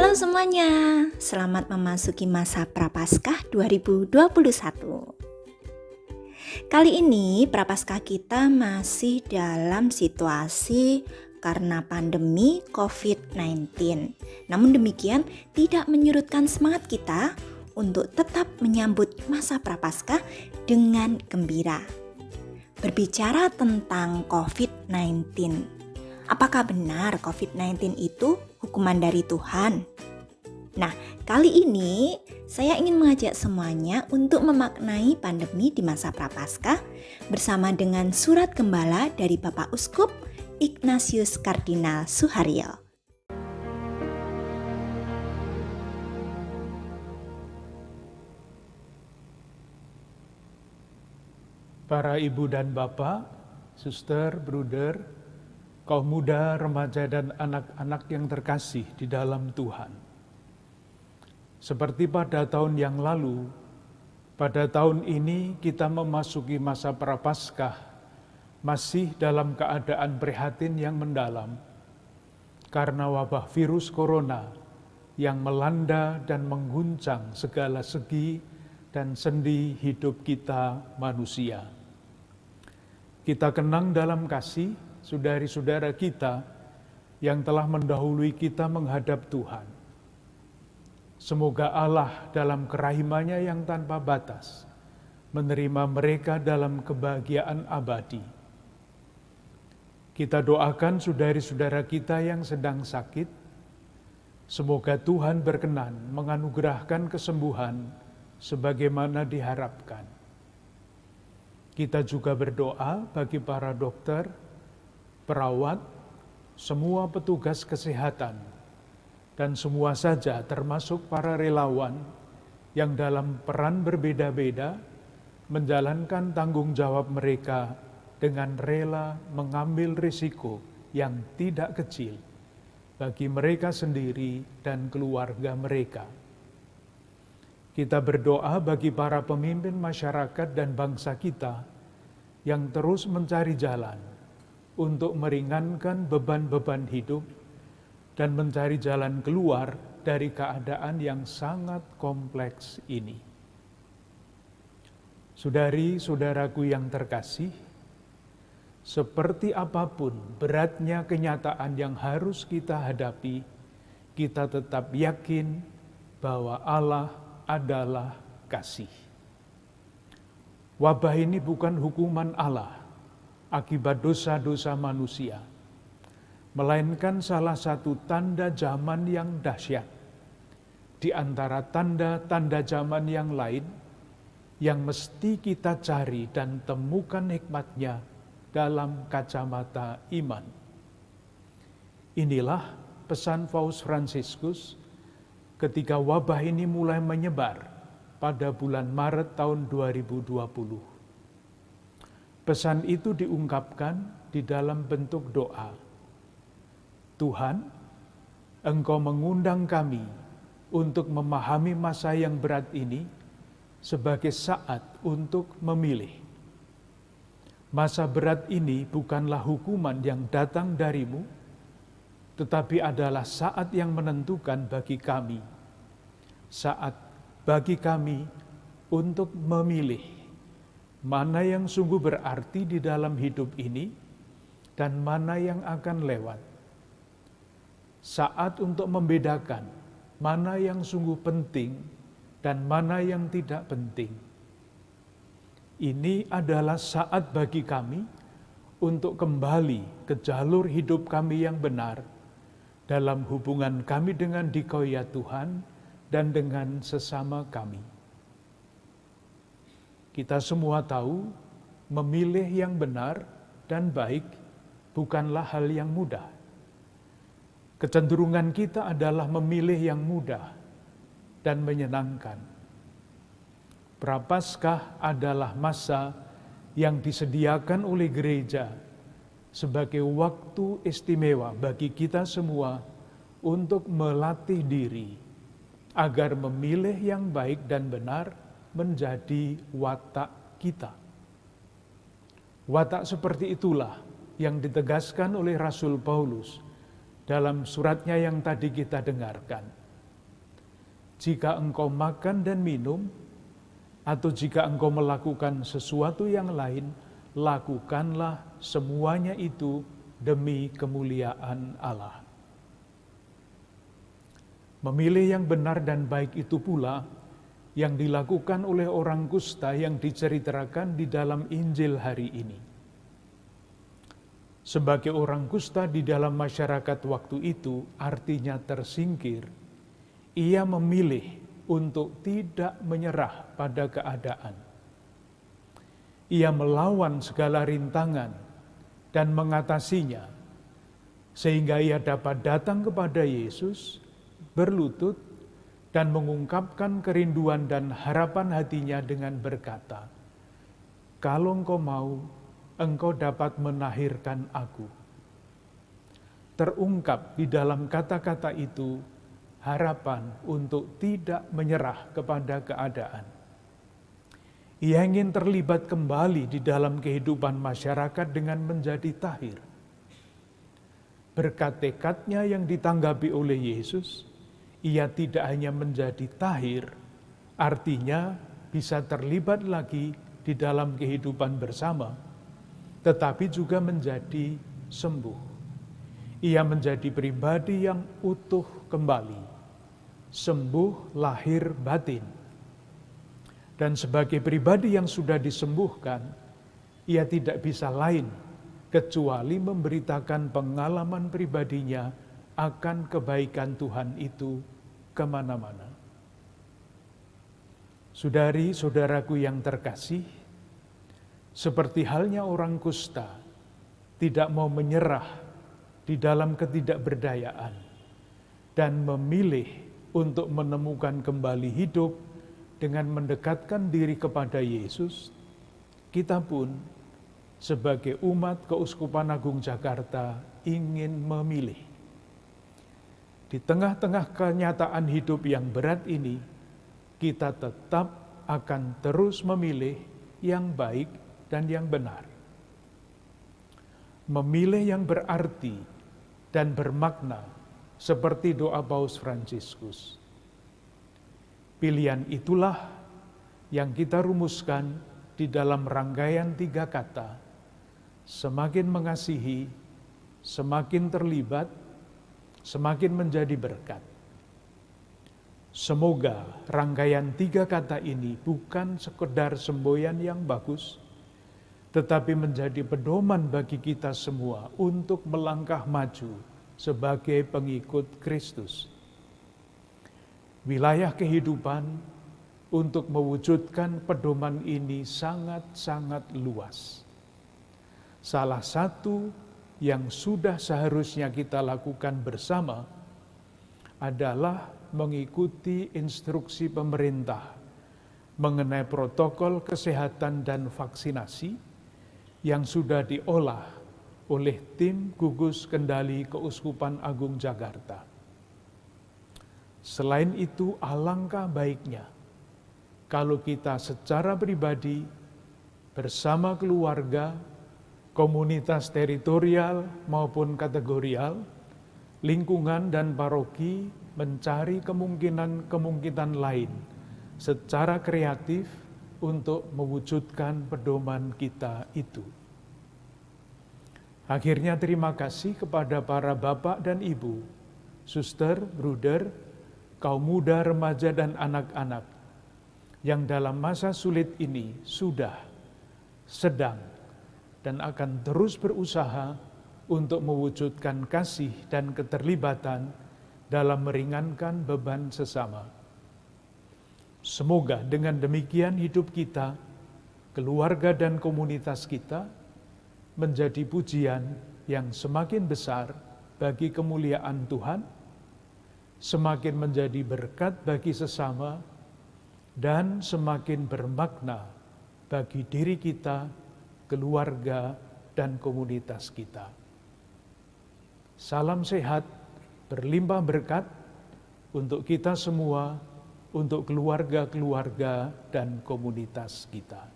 Halo semuanya, selamat memasuki masa Prapaskah 2021. Kali ini Prapaskah kita masih dalam situasi karena pandemi COVID-19. Namun demikian tidak menyurutkan semangat kita untuk tetap menyambut masa Prapaskah dengan gembira. Berbicara tentang COVID-19, apakah benar COVID-19 itu hukuman dari Tuhan? Nah, kali ini saya ingin mengajak semuanya untuk memaknai pandemi di masa Prapaskah bersama dengan surat gembala dari Bapak Uskup Ignatius Kardinal Suharyo. Para ibu dan bapak, suster, bruder, kaum muda, remaja, dan anak-anak yang terkasih di dalam Tuhan. Seperti pada tahun yang lalu, pada tahun ini kita memasuki masa Prapaskah masih dalam keadaan prihatin yang mendalam karena wabah virus corona yang melanda dan mengguncang segala segi dan sendi hidup kita manusia. Kita kenang dalam kasih saudari-saudara kita yang telah mendahului kita menghadap Tuhan. Semoga Allah dalam kerahimannya yang tanpa batas menerima mereka dalam kebahagiaan abadi. Kita doakan saudari-saudara kita yang sedang sakit, semoga Tuhan berkenan menganugerahkan kesembuhan sebagaimana diharapkan. Kita juga berdoa bagi para dokter, perawat, semua petugas kesehatan, dan semua saja termasuk para relawan yang dalam peran berbeda-beda menjalankan tanggung jawab mereka dengan rela mengambil risiko yang tidak kecil bagi mereka sendiri dan keluarga mereka. Kita berdoa bagi para pemimpin masyarakat dan bangsa kita yang terus mencari jalan untuk meringankan beban-beban hidup dan mencari jalan keluar dari keadaan yang sangat kompleks ini. Saudari-saudaraku yang terkasih, seperti apapun beratnya kenyataan yang harus kita hadapi, kita tetap yakin bahwa Allah adalah kasih. Wabah ini bukan hukuman Allah akibat dosa-dosa manusia, melainkan salah satu tanda zaman yang dahsyat di antara tanda-tanda zaman yang lain yang mesti kita cari dan temukan hikmatnya dalam kacamata iman. Inilah pesan Paus Fransiskus ketika wabah ini mulai menyebar pada bulan Maret tahun 2020. Pesan itu diungkapkan di dalam bentuk doa. Tuhan, Engkau mengundang kami untuk memahami masa yang berat ini sebagai saat untuk memilih. Masa berat ini bukanlah hukuman yang datang darimu, tetapi adalah saat yang menentukan bagi kami. Saat bagi kami untuk memilih mana yang sungguh berarti di dalam hidup ini dan mana yang akan lewat. Saat untuk membedakan mana yang sungguh penting dan mana yang tidak penting. Ini adalah saat bagi kami untuk kembali ke jalur hidup kami yang benar dalam hubungan kami dengan dikau ya Tuhan dan dengan sesama kami. Kita semua tahu memilih yang benar dan baik bukanlah hal yang mudah. Kecenderungan kita adalah memilih yang mudah dan menyenangkan. Prapaskah adalah masa yang disediakan oleh gereja sebagai waktu istimewa bagi kita semua untuk melatih diri agar memilih yang baik dan benar menjadi watak kita. Watak seperti itulah yang ditegaskan oleh Rasul Paulus dalam suratnya yang tadi kita dengarkan. jika engkau makan dan minum, atau jika engkau melakukan sesuatu yang lain, lakukanlah semuanya itu demi kemuliaan Allah. Memilih yang benar dan baik itu pula yang dilakukan oleh orang kusta yang diceritakan di dalam Injil hari ini. Sebagai orang kusta di dalam masyarakat waktu itu, artinya tersingkir, ia memilih untuk tidak menyerah pada keadaan. Ia melawan segala rintangan dan mengatasinya, sehingga ia dapat datang kepada Yesus, berlutut, dan mengungkapkan kerinduan dan harapan hatinya dengan berkata, "Kalau engkau mau, engkau dapat melahirkan aku." Terungkap di dalam kata-kata itu harapan untuk tidak menyerah kepada keadaan. Ia ingin terlibat kembali di dalam kehidupan masyarakat dengan menjadi tahir. Berkat tekadnya yang ditanggapi oleh Yesus, ia tidak hanya menjadi tahir, artinya bisa terlibat lagi di dalam kehidupan bersama, tetapi juga menjadi sembuh. Ia menjadi pribadi yang utuh kembali, sembuh lahir batin. Dan sebagai pribadi yang sudah disembuhkan, ia tidak bisa lain kecuali memberitakan pengalaman pribadinya akan kebaikan Tuhan itu kemana-mana. Saudari-saudaraku yang terkasih, seperti halnya orang kusta, tidak mau menyerah di dalam ketidakberdayaan dan memilih untuk menemukan kembali hidup dengan mendekatkan diri kepada Yesus, kita pun sebagai umat Keuskupan Agung Jakarta ingin memilih. Di tengah-tengah kenyataan hidup yang berat ini, kita tetap akan terus memilih yang baik dan yang benar. Memilih yang berarti dan bermakna seperti doa Paus Fransiskus. Pilihan itulah yang kita rumuskan di dalam rangkaian 3 kata, semakin mengasihi, semakin terlibat, semakin menjadi berkat. Semoga rangkaian 3 kata ini bukan sekedar semboyan yang bagus, tetapi menjadi pedoman bagi kita semua untuk melangkah maju sebagai pengikut Kristus. Wilayah kehidupan untuk mewujudkan pedoman ini sangat-sangat luas. Salah satu yang sudah seharusnya kita lakukan bersama adalah mengikuti instruksi pemerintah mengenai protokol kesehatan dan vaksinasi yang sudah diolah oleh tim gugus kendali Keuskupan Agung Jakarta. Selain itu, alangkah baiknya kalau kita secara pribadi bersama keluarga, komunitas teritorial maupun kategorial, lingkungan dan paroki mencari kemungkinan lain secara kreatif untuk mewujudkan pedoman kita itu. Akhirnya terima kasih kepada para bapak dan ibu, suster, bruder, kaum muda, remaja dan anak-anak yang dalam masa sulit ini sudah, sedang, dan akan terus berusaha untuk mewujudkan kasih dan keterlibatan dalam meringankan beban sesama. Semoga dengan demikian hidup kita, keluarga dan komunitas kita menjadi pujian yang semakin besar bagi kemuliaan Tuhan, semakin menjadi berkat bagi sesama, dan semakin bermakna bagi diri kita, keluarga, dan komunitas kita. Salam sehat, berlimpah berkat untuk kita semua, untuk keluarga-keluarga dan komunitas kita.